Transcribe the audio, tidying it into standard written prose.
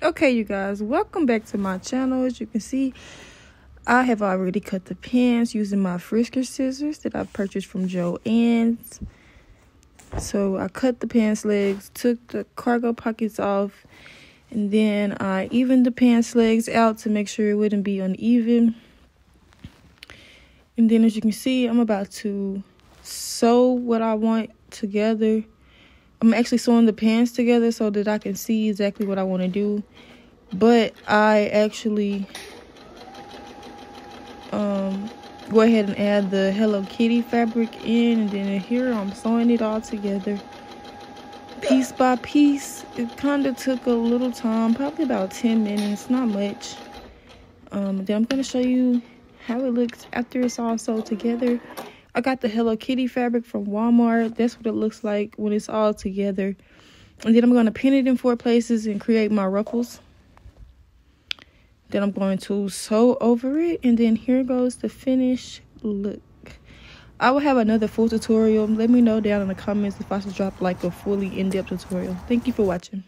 Okay, you guys, welcome back to my channel. As you can see, I have already cut the pants using my friskar scissors that I purchased from Joann's. So I cut the pants legs, took the cargo pockets off, and then I evened the pants legs out to make sure it wouldn't be uneven. And then as you can see, I'm about to sew what I want together. I'm actually sewing the pants together so that I can see exactly what I want to do. But I actually go ahead and add the Hello Kitty fabric in, and then here I'm sewing it all together piece by piece. It kind of took a little time, probably about 10 minutes, not much. Then I'm going to show you how it looks after it's all sewed together. I got the Hello Kitty fabric from Walmart. That's what it looks like when it's all together. And then I'm going to pin it in 4 places and create my ruffles. Then I'm going to sew over it, and then here goes the finished look. I will have another full tutorial. Let me know down in the comments if I should drop like a fully in-depth tutorial. Thank you for watching.